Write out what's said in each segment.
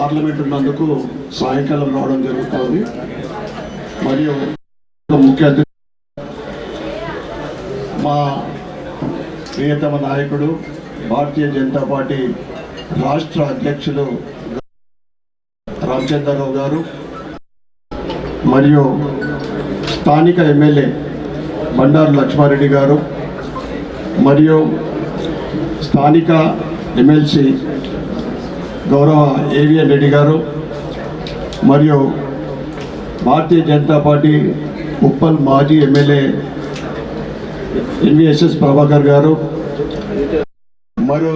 Parliament ఉన్నందుకు సాయంకాలం రావడం జరుగుతుంది. మరియు ముఖ్య అతిథి మా ప్రియతమ నాయకుడు భారతీయ జనతా పార్టీ రాష్ట్ర అధ్యక్షులు రామచంద్రరావు గారు మరియు స్థానిక ఎమ్మెల్యే బండారు లక్ష్మారెడ్డి గారు మరియు స్థానిక ఎమ్మెల్సీ గౌరవ ఏవిఎన్ రెడ్డి గారు మరియు భారతీయ జనతా పార్టీ ఉప్పల్ మాజీ ఎమ్మెల్యే ఎన్విఎస్ఎస్ ప్రభాకర్ గారు మరియు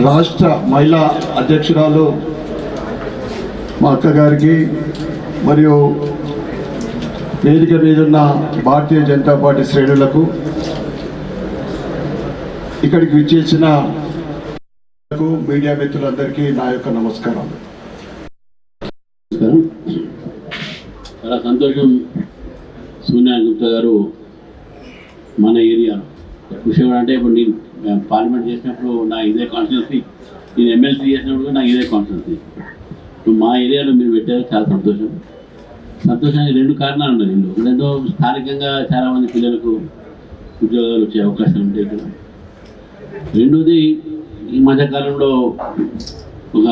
రాష్ట్ర మహిళా అధ్యక్షురాలు మా అక్కగారికి మరియు వేదిక మీదున్న భారతీయ జనతా పార్టీ శ్రేణులకు ఇక్కడికి విచ్చేసిన మీడియా మిత్రులందరికీ నా యొక్క నమస్కారం. చాలా సంతోషం. సోనియా గుప్తా గారు మన ఏరియా విషయం అంటే ఇప్పుడు నేను పార్లమెంట్ చేసినప్పుడు నా ఇదే కాన్స్టిట్యున్సీ, నేను ఎమ్మెల్సీ చేసినప్పుడు నాకు ఇదే కాన్స్టిట్యున్సీ. ఇప్పుడు మా ఏరియాలో మీరు పెట్టారు, చాలా సంతోషం. సంతోషానికి రెండు కారణాలు ఉన్నాయి. రెండో స్థానికంగా చాలామంది పిల్లలకు ఉద్యోగాలు వచ్చే అవకాశం ఉంటాయి ఇక్కడ. రెండోది ఈ మధ్యకాలంలో ఒక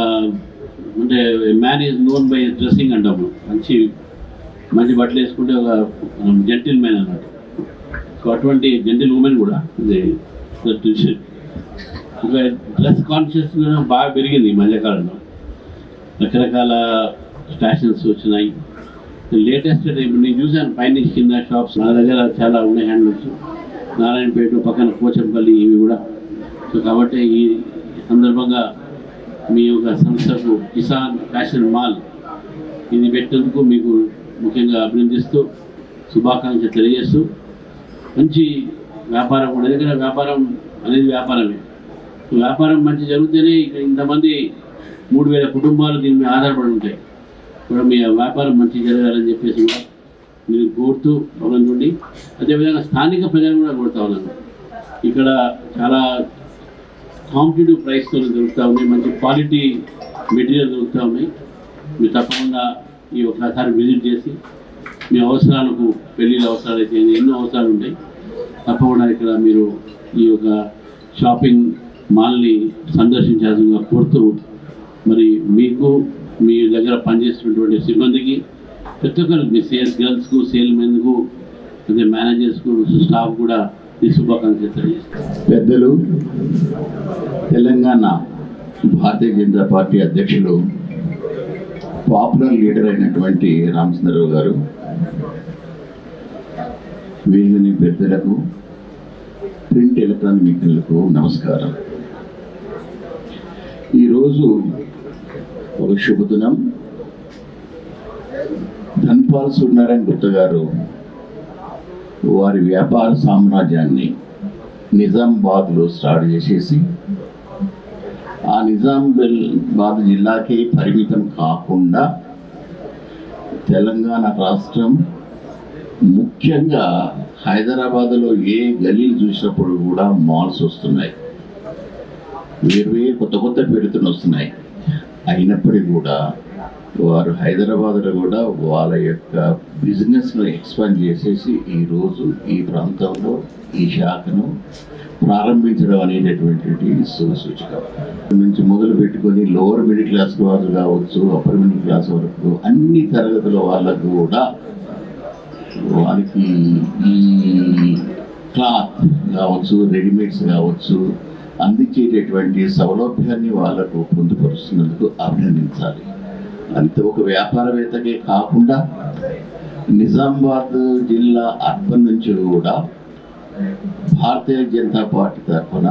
అంటే man is known by dressing అంటాము. మంచి బట్టలు వేసుకుంటే ఒక జెంటిల్ మ్యాన్ అన్నట్టు. సో అటువంటి జెంటిల్ ఉమెన్ కూడా ఇది ఒక డ్రెస్ కాన్షియస్ బాగా పెరిగింది ఈ మధ్యకాలంలో. రకరకాల ఫ్యాషన్స్ వచ్చినాయి. లేటెస్ట్ ఇప్పుడు నేను చూశాను పైన కింద షాప్స్ నా దగ్గర చాలా ఉన్నాయి. హ్యాండ్లూమ్స్ నారాయణపేట పక్కన పోచంపల్లి ఇవి కూడా. సో కాబట్టి ఈ సందర్భంగా మీ యొక్క సంస్థకు కిసాన్ ఫ్యాషన్ మాల్ ఇది పెట్టేందుకు మీకు ముఖ్యంగా అభినందిస్తూ శుభాకాంక్షలు తెలియజేస్తూ, మంచి వ్యాపారం కూడా, ఎందుకంటే వ్యాపారం అనేది వ్యాపారమే. వ్యాపారం మంచి జరిగితేనే ఇక్కడ ఇంతమంది 3000 కుటుంబాలు దీని మీద ఆధారపడి ఉంటాయి. కూడా మీ వ్యాపారం మంచి జరగాలని చెప్పేసి కూడా నేను కోరుతూ నుండి అదేవిధంగా స్థానిక ప్రజలు కూడా కోరుతా ఉన్నాను. ఇక్కడ చాలా కాంపిటేటివ్ ప్రైస్తో దొరుకుతూ ఉన్నాయి, మంచి క్వాలిటీ మెటీరియల్ దొరుకుతూ ఉన్నాయి. మీరు తప్పకుండా ఈ ఒకసారి విజిట్ చేసి మీ అవసరాలకు, పెళ్ళిళ్ళ అవసరాలు అయితే ఎన్నో అవసరాలు ఉంటాయి, తప్పకుండా ఇక్కడ మీరు ఈ యొక్క షాపింగ్ మాల్ని సందర్శించాల్సిందిగా కోరుతూ, మరి మీకు మీ దగ్గర పనిచేస్తున్నటువంటి సిబ్బందికి ప్రతి ఒక్కరికి, మీ సేల్స్ గర్ల్స్కు, సేల్ మెన్కు, అదే మేనేజర్స్కు, స్టాఫ్ కూడా ఈ శుభాకాంక్షలు తెలియజేస్తారు. పెద్దలు, తెలంగాణ భారతీయ జనతా పార్టీ అధ్యక్షులు, పాపులర్ లీడర్ అయినటువంటి రామచంద్రరావు గారు, వీరిని పెద్దలకు, ప్రింట్ ఎలక్ట్రానిక్ మిత్రులకు నమస్కారం. ఈరోజు ఒక శుభదినం. ధన్పాల్ సూర్యనారాయణ గుప్తా గారు వారి వ్యాపార సామ్రాజ్యాన్ని నిజామాబాద్లో స్టార్ట్ చేసేసి ఆ నిజామాబాద్ జిల్లాకే పరిమితం కాకుండా తెలంగాణ రాష్ట్రం, ముఖ్యంగా హైదరాబాద్లో ఏ గలీలు చూసినప్పుడు కూడా మాల్స్ వస్తున్నాయి, వేరు కొత్త పేరుతో వస్తున్నాయి. అయినప్పటికీ కూడా వారు హైదరాబాద్లో కూడా వాళ్ళ యొక్క బిజినెస్ను ఎక్స్పాండ్ చేసేసి ఈరోజు ఈ ప్రాంతంలో ఈ శాఖను ప్రారంభించడం అనేటటువంటి శుభసూచకం. నుంచి మొదలు పెట్టుకొని లోవర్ మిడిల్ క్లాస్ వారు కావచ్చు, అప్పర్ మిడిల్ క్లాస్ వరకు అన్ని తరగతుల వాళ్ళకు కూడా వారికి ఈ క్లాత్ కావచ్చు, రెడీమేడ్స్ కావచ్చు అందించేటటువంటి సౌలభ్యాన్ని వాళ్లకు పొందుపరుస్తున్నందుకు అభినందించాలి. అంతే ఒక వ్యాపారవేత్తకే కాకుండా నిజామాబాద్ జిల్లా అర్బన్ నుంచి కూడా భారతీయ జనతా పార్టీ తరఫున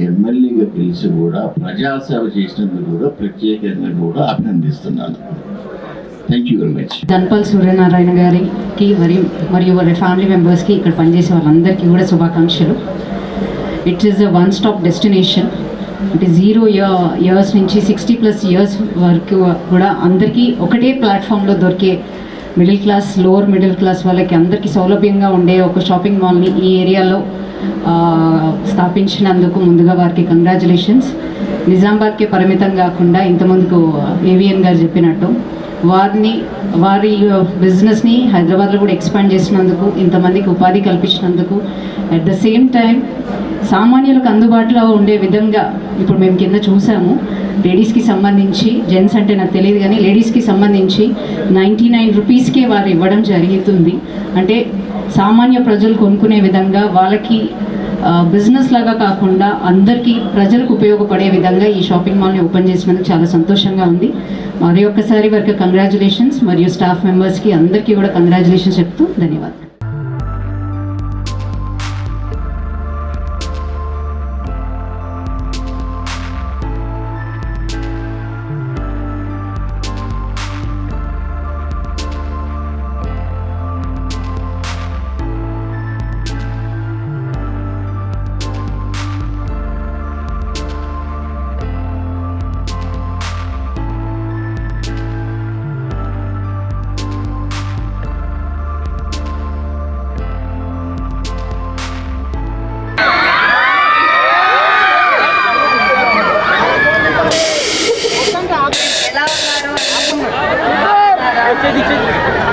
ఎమ్మెల్యేగా గెలిచి కూడా ప్రజాసేవ చేసినందుకు కూడా ప్రత్యేకంగా కూడా అభినందిస్తున్నాను. Thank you very much. Dhanpal Suryanarayana గారికి మరియు వారి ఫ్యామిలీ మెంబర్స్కి, ఇక్కడ పనిచేసే వాళ్ళందరికీ కూడా శుభాకాంక్షలు. It is a one stop destination. అంటే 0 years నుంచి 60+ years వరకు కూడా అందరికీ ఒకటే ప్లాట్ఫామ్లో దొరికే middle class, lower middle class వాళ్ళకి అందరికీ సౌలభ్యంగా ఉండే ఒక షాపింగ్ మాల్ని ఈ ఏరియాలో స్థాపించినందుకు ముందుగా వారికి కంగ్రాచులేషన్స్. నిజామాబాద్కే పరిమితం కాకుండా ఇంతమందికి ఏవిఎన్ గారు చెప్పినట్టు వారి బిజినెస్ని హైదరాబాద్లో కూడా ఎక్స్పాండ్ చేసినందుకు, ఇంతమందికి ఉపాధి కల్పించినందుకు, అట్ ద సేమ్ టైం సామాన్యులకు అందుబాటులో ఉండే విధంగా ఇప్పుడు మేము కింద చూసాము, లేడీస్కి సంబంధించి, జెంట్స్ అంటే నాకు తెలియదు కానీ లేడీస్కి సంబంధించి 99 రూపీస్కే వారు ఇవ్వడం జరుగుతుంది. అంటే సామాన్య ప్రజలు కొనుక్కునే విధంగా, వాళ్ళకి బిజినెస్ లాగా కాకుండా అందరికీ ప్రజలకు ఉపయోగపడే విధంగా ఈ షాపింగ్ మాల్ని ఓపెన్ చేసినందుకు చాలా సంతోషంగా ఉంది. మరి ఒక్కసారి వారికి కంగ్రాచులేషన్స్, మరియు స్టాఫ్ మెంబర్స్కి అందరికీ కూడా కంగ్రాచులేషన్స్ చెప్తూ ధన్యవాదాలు.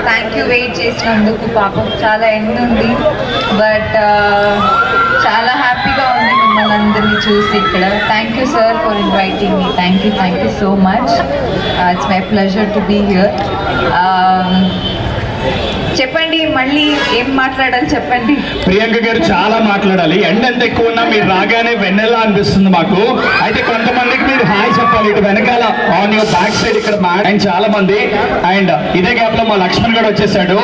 థ్యాంక్ యూ వెయిట్ చేసినందుకు. పాపం చాలా ఎండ్ ఉంది, బట్ చాలా హ్యాపీగా ఉంది మిమ్మల్ని అందరినీ చూసి ఇక్కడ. Thank you sir for inviting me. Thank you so much. It's my pleasure to be here. చెప్పండి, మళ్ళీ ఏం మాట్లాడాలి చెప్పండి. ప్రియాంక గారు చాలా మాట్లాడాలి. ఎండ ఎంత ఎక్కువ ఉన్నా మీరు రాగానే వెన్నెలా అనిపిస్తుంది మాకు. అయితే కొంతమందికి మీరు హాయ్ చెప్పాలి. ఇటు వెనకాల ఆన్ యువర్ బ్యాక్ సైడ్ ఇక్కడ అండ్ చాలా మంది. అండ్ ఇదే గ్యాప్ లో మా లక్ష్మణ్ గారు వచ్చేసాడు.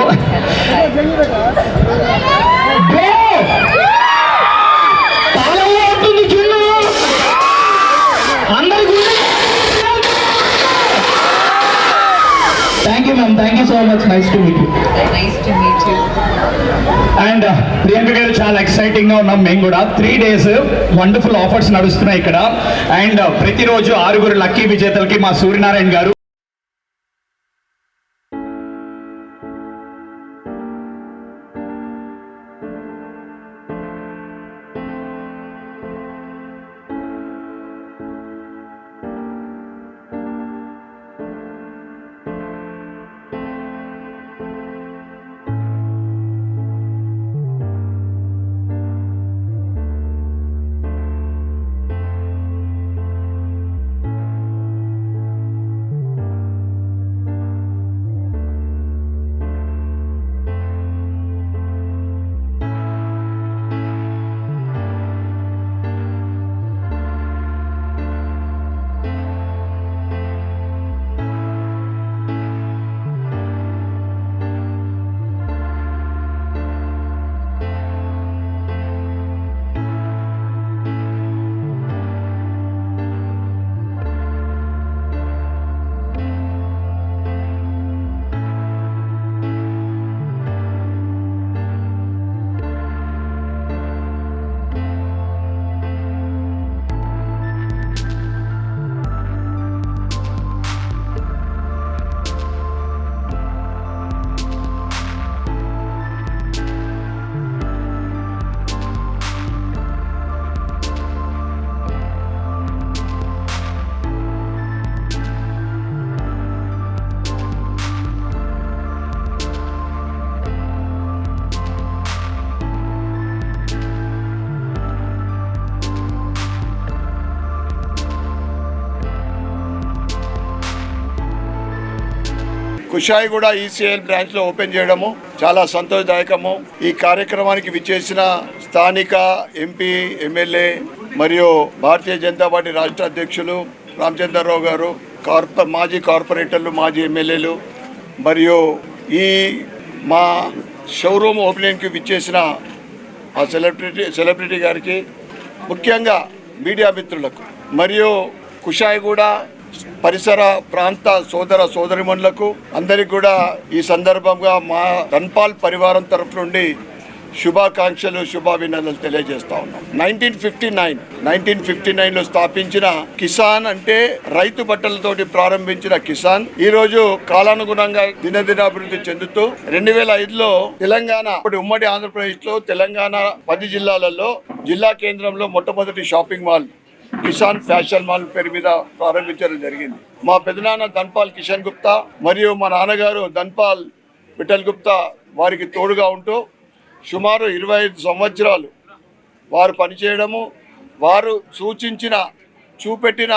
Thank you ma'am, thank you so much. Nice to meet you. And Priyanka గారు చాలా ఎక్సైటింగ్ గా ఉన్నాం మేము కూడా. 3 days వండర్ఫుల్ ఆఫర్స్ నడుస్తున్నాయి ఇక్కడ. అండ్ ప్రతిరోజు 6 లక్కీ విజేతలకి మా సూర్యనారాయణ గారు కుషాయిగూడ ఈసీఎల్ బ్రాంచ్లో ఓపెన్ చేయడము చాలా సంతోషదాయకము. ఈ కార్యక్రమానికి విచ్చేసిన స్థానిక ఎంపీ, ఎమ్మెల్యే మరియు భారతీయ జనతా పార్టీ రాష్ట్ర అధ్యక్షులు రామచంద్రరావు గారు, మాజీ కార్పొరేటర్లు, మాజీ ఎమ్మెల్యేలు మరియు ఈ మా షోరూమ్ ఓపెనింగ్కి విచ్చేసిన ఆ సెలబ్రిటీ గారికి, ముఖ్యంగా మీడియా మిత్రులకు మరియు కుషాయిగూడ పరిసర ప్రాంత సోదరిమణులకు అందరికీ కూడా ఈ సందర్భంగా మా ధన్పాల్ పరివారం తరఫు నుండి శుభాకాంక్షలు, శుభాభినందనలు తెలియజేస్తా ఉన్నాం. 1959లో స్థాపించిన కిసాన్ అంటే రైతు బట్టలతోటి ప్రారంభించిన కిసాన్ ఈరోజు కాలానుగుణంగా దినదినాభివృద్ధి చెందుతూ 2005లో తెలంగాణ, ఉమ్మడి ఆంధ్రప్రదేశ్లో తెలంగాణ 10 జిల్లాలలో జిల్లా కేంద్రంలో మొట్టమొదటి shopping mall Kisan fashion mall పేరు మీద ప్రారంభించడం జరిగింది. మా పెదనాన్న ధన్పాల్ కిషన్ గుప్తా మరియు మా నాన్నగారు ధన్పాల్ విఠల్ గుప్తా వారికి తోడుగా ఉంటూ సుమారు 25 సంవత్సరాలు వారు పనిచేయడము, వారు సూచించిన చూపెట్టిన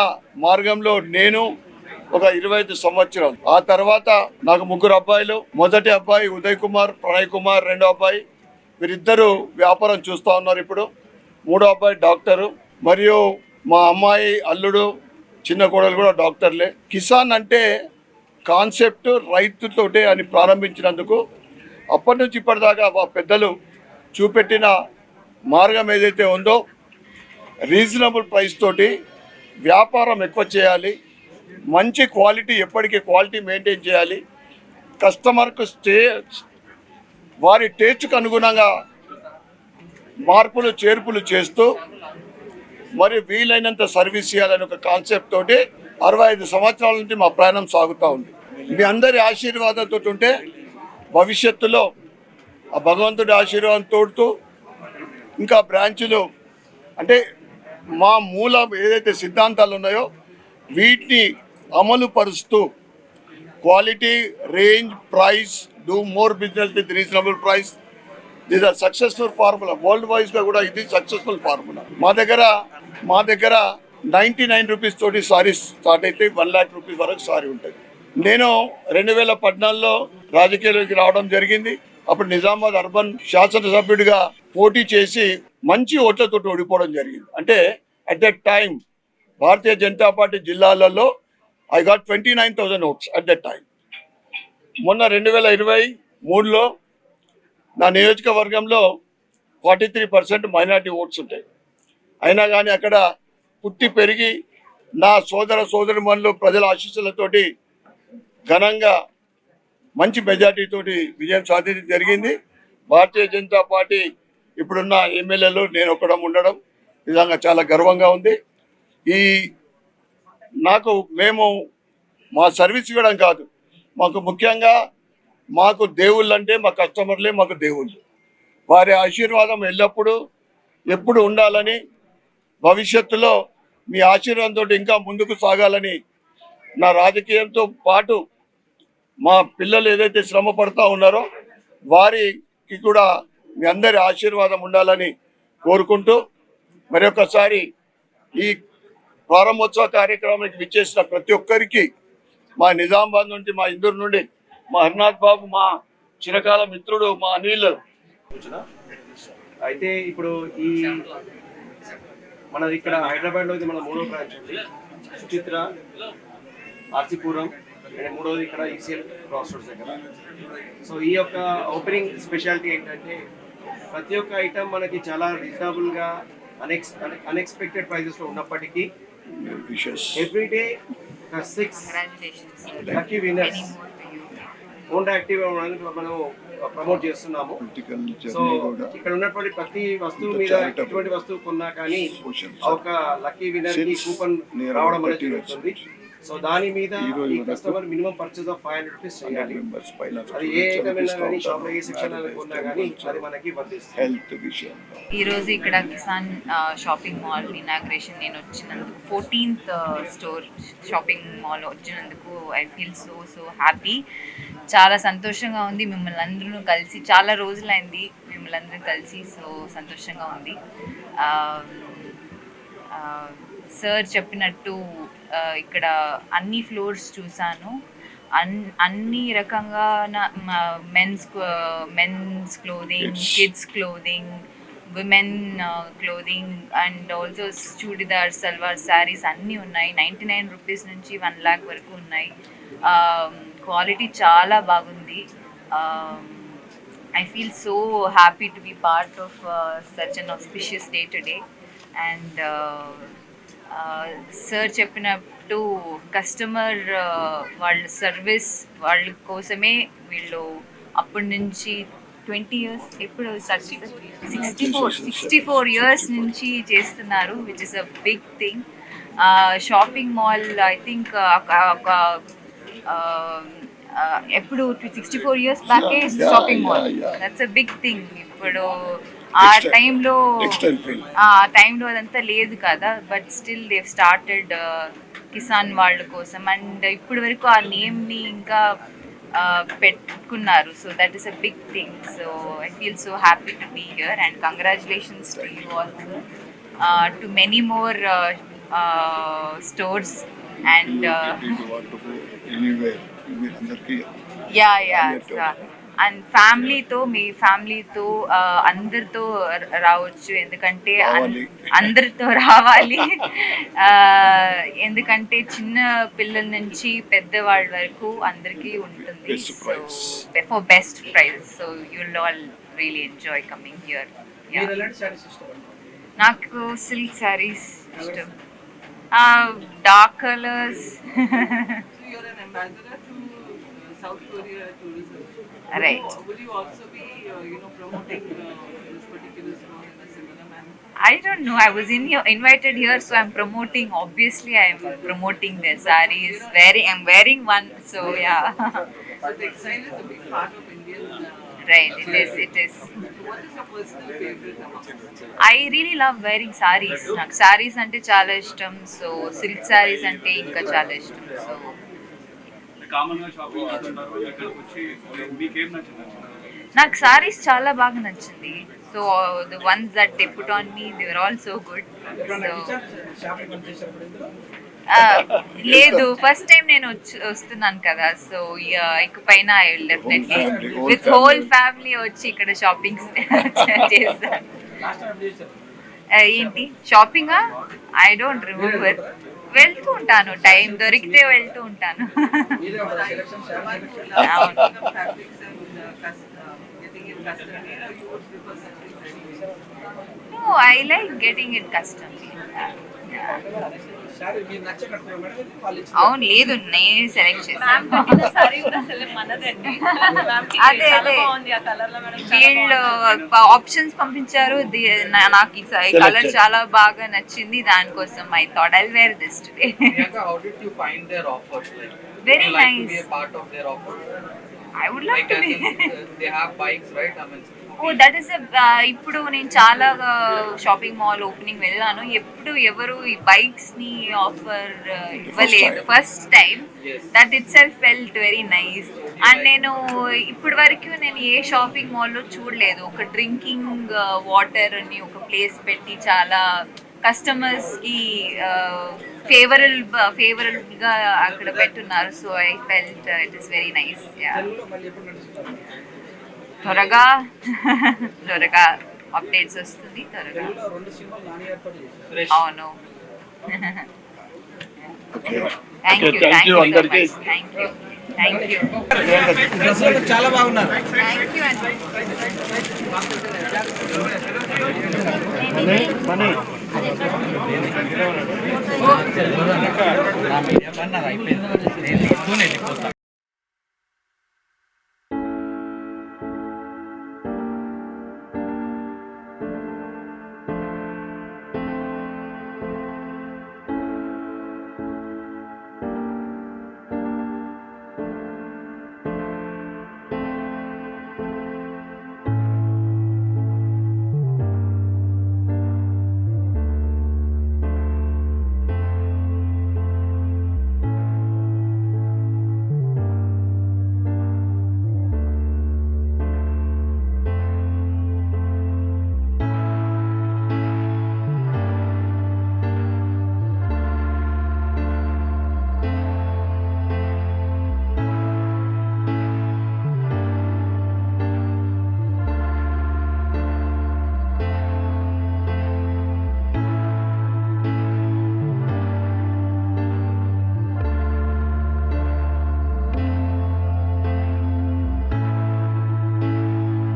మార్గంలో నేను ఒక 25 సంవత్సరాలు. ఆ తర్వాత నాకు 3 అబ్బాయిలు. మొదటి అబ్బాయి ఉదయ్ కుమార్, ప్రణయ్ కుమార్ రెండో అబ్బాయి. వీరిద్దరూ వ్యాపారం చూస్తూ ఉన్నారు. ఇప్పుడు మూడో అబ్బాయి డాక్టరు, మరియు మా అమ్మాయి అల్లుడు చిన్న కోడలు కూడా డాక్టర్లే. కిసాన్ అంటే కాన్సెప్ట్ రైతుతోటే అని ప్రారంభించినందుకు అప్పటి నుంచి ఇప్పటిదాకా మా పెద్దలు చూపెట్టిన మార్గం ఏదైతే ఉందో రీజనబుల్ ప్రైస్ తోటి వ్యాపారం ఎక్కువ చేయాలి, మంచి క్వాలిటీ ఎప్పటికీ క్వాలిటీ మెయింటైన్ చేయాలి, కస్టమర్కు వారి టేస్ట్కు అనుగుణంగా మార్పులు చేర్పులు చేస్తూ మరి వీలైనంత సర్వీస్ చేయాలని ఒక కాన్సెప్ట్ తోటి 65 సంవత్సరాల నుంచి మా ప్రయాణం సాగుతూ ఉంది. మీ అందరి ఆశీర్వాదంతో ఉంటే భవిష్యత్తులో ఆ భగవంతుడి ఆశీర్వాదం తోడుతూ ఇంకా బ్రాంచులు అంటే మా మూల ఏదైతే సిద్ధాంతాలు ఉన్నాయో వీటిని అమలు పరుస్తూ quality, range, price, do more business with reasonable price. This are successful formula. World వైజ్గా కూడా ఇది సక్సెస్ఫుల్ ఫార్ములా. మా దగ్గర 99 రూపీస్ తోటి సారీస్ స్టార్ట్ అయితే 1 lakh రూపీస్ వరకు సారీ ఉంటుంది. నేను 2014లో రాజకీయాల్లోకి రావడం జరిగింది. అప్పుడు నిజామాబాద్ అర్బన్ శాసనసభ్యుడిగా పోటీ చేసి మంచి ఓట్లతో ఓడిపోవడం జరిగింది. అంటే at that time Bharatiya Janata party జిల్లాలలో I got 29,000 votes at that time. మొన్న 2023లో నా నియోజకవర్గంలో 43% మైనార్టీ ఓట్స్ ఉంటాయి. అయినా కానీ అక్కడ పుట్టి పెరిగి నా సోదరుమణులు ప్రజల ఆశీస్సులతోటి ఘనంగా మంచి మెజార్టీతోటి విజయం సాధించడం జరిగింది. భారతీయ జనతా పార్టీ ఇప్పుడున్న ఎమ్మెల్యేలు నేను ఒకడం ఉండడం నిజంగా చాలా గర్వంగా ఉంది. మేము మా సర్వీస్ ఇవ్వడం కాదు, మాకు ముఖ్యంగా మాకు దేవుళ్ళు అంటే మా కస్టమర్లే మాకు దేవుళ్ళు. వారి ఆశీర్వాదం ఎల్లప్పుడూ ఎప్పుడు ఉండాలని, భవిష్యత్తులో మీ ఆశీర్వాదంతో ఇంకా ముందుకు సాగాలని, నా రాజకీయంతో పాటు మా పిల్లలు ఏదైతే శ్రమ పడుతూ ఉన్నారో వారికి కూడా మీ అందరి ఆశీర్వాదం ఉండాలని కోరుకుంటూ మరొకసారి ఈ ప్రారంభోత్సవ కార్యక్రమానికి విచ్చేసిన ప్రతి ఒక్కరికి మా నిజామాబాద్ నుండి, మా ఇందూరు నుండి మా హరినాథ్ బాబు, మా చిరకాల మిత్రుడు మా అనిల్. అయితే ఇప్పుడు ఈ మన ఇక్కడ హైదరాబాద్లో ఇది మన 3వ బ్రాంచ్ ఉంది, సుచిత్ర, ఆర్సీపురం, అండ్ 3వది ఇక్కడ ఈసీఎల్ క్రాస్ రోడ్స్ దగ్గర. సో ఈ యొక్క ఓపెనింగ్ స్పెషాలిటీ ఏంటంటే ప్రతి ఒక్క ఐటమ్ మనకి చాలా రీజనబుల్గా అన్ఎక్స్పెక్టెడ్ ప్రైజెస్లో ఉన్నప్పటికీ everyday 6 lucky winners own active మనం ప్రమోట్ చేస్తున్నాము. సో ఇక్కడ ఉన్నటువంటి ప్రతి వస్తువు మీద ఎటువంటి వస్తువు కొన్నా కానీ ఒక లక్కీ విన్నర్ కి కూపన్ రావడం అనేది జరుగుతుంది. సో దాని మీద ఈ customer minimum purchase of 500 rupees చేయాలి. అది ఏ ఐటమ్ అయినా కానీ షాప్ లో ఏ సెక్షన్ కొన్నా కానీ అది మనకి వర్తిస్తుంది. ఈ రోజు ఇక్కడ కిసాన్ షాపింగ్ మాల్ ఇనాగ్రేషన్ నేను వచ్చినందుకు 14th స్టోర్ షాపింగ్ మాల్ వచ్చినందుకు ఐ ఫీల్ సో హ్యాపీ. చాలా సంతోషంగా ఉంది. మిమ్మల్ని అందరూ కలిసి చాలా రోజులైంది మిమ్మల్ని అందరూ కలిసి, సో సంతోషంగా ఉంది. సార్ చెప్పినట్టు ఇక్కడ అన్ని ఫ్లోర్స్ చూసాను. అన్ని రకంగా men's clothing, kids clothing, women clothing and also churidar, salwar, saris అన్నీ ఉన్నాయి. 99 రూపీస్ నుంచి 1 lakh వరకు ఉన్నాయి. క్వాలిటీ చాలా బాగుంది. I feel so happy to be part of such an auspicious day today. And sir చెప్పినట్టు కస్టమర్ వాళ్ళ సర్వీస్ వాళ్ళ కోసమే వీళ్ళు అప్పటి నుంచి 20 years, ఎప్పుడు 64 years నుంచి చేస్తున్నారు, which is a big thing. Shopping mall I think ఎప్పుడు 64 years బ్యాకే shopping mall, that's a big thing. ఇప్పుడు ఆ టైంలో టెక్స్టైల్ ఫీల్డ్ ఆ టైంలో అదంతా లేదు కదా, but still they started Kisan వాళ్ళ కోసం. అండ్ ఇప్పటి వరకు ఆ నేమ్ని ఇంకా పెట్టుకున్నారు. So that is a big thing. So I feel so happy to be here and congratulations to you also, to many more stores and మీరందరికీ అండ్ ఫ్యామిలీతో, మీ ఫ్యామిలీతో అందరితో రావచ్చు, ఎందుకంటే అందరితో రావాలి. ఎందుకంటే చిన్న పిల్లల నుంచి పెద్దవాళ్ళ వరకు అందరికీ ఉంటుంది for best prize. So you will all really enjoy coming here. నాకు సిల్క్ సారీస్ ఇష్టం, dark colours. South Korea tourism. Right. Will you also be, promoting this particular store in a similar manner? I don't know. I was invited here, so I'm promoting. Obviously, I'm promoting their sarees. I'm wearing one, so yeah. So textile is a big part of Indian. Right. It is. What is your personal favorite among them? I really love wearing sarees. నాకు sarees అంటే చాలా ఇష్టం. So silk sarees అంటే ఇంకా చాలా ఇష్టం. So కామన్గా shopping చేస్తుంటారు, ఇక్కడికి వచ్చి మీకేం నచ్చింది? నాకు సారీస్ చాలా బాగా నచ్చింది. So the ones that they put on me they were all so good. లేదు, ఫస్ట్ టైం నేను వస్తున్నాను కదా, సో ఇకపైన I will definitely with whole family వచ్చి ఇక్కడ షాపింగ్ చేస్తాను. ఏంటి షాపింగా? I don't remember. వెళ్తూ ఉంటాను, టైం దొరికితే వెళ్తూ ఉంటాను. No, I like getting it custom. అవును, లేదు నేను సెలెక్ట్ చేశాను. అదే వీళ్ళు ఆప్షన్స్ పంపించారు, నాకు ఈ కలర్ చాలా బాగా నచ్చింది, దానికోసం I thought I wear this today. Very nice. I would love to be. They have bikes, right? That is ఇప్పుడు నేను చాలా షాపింగ్ మాల్ ఓపెనింగ్ వెళ్ళాను, ఎప్పుడు ఎవరు ఈ బైక్స్ ని ఆఫర్ ఇవ్వలేదు. First time that it self felt very nice. And నేను ఇప్పటి వరకు నేను ఏ షాపింగ్ మాల్లో చూడలేదు ఒక డ్రింకింగ్ వాటర్ అని ఒక ప్లేస్ పెట్టి చాలా కస్టమర్స్కి ఫేవరబుల్గా అక్కడ పెట్టున్నారు. So I felt it is very nice. త్వరగా అప్డేట్స్ వస్తుంది త్వరగా. అవును. థ్యాంక్ యూ అందరికీ. Thank you. చాలా బాగున్నారు. థ్యాంక్ యూ అండి. అయిపోయింది.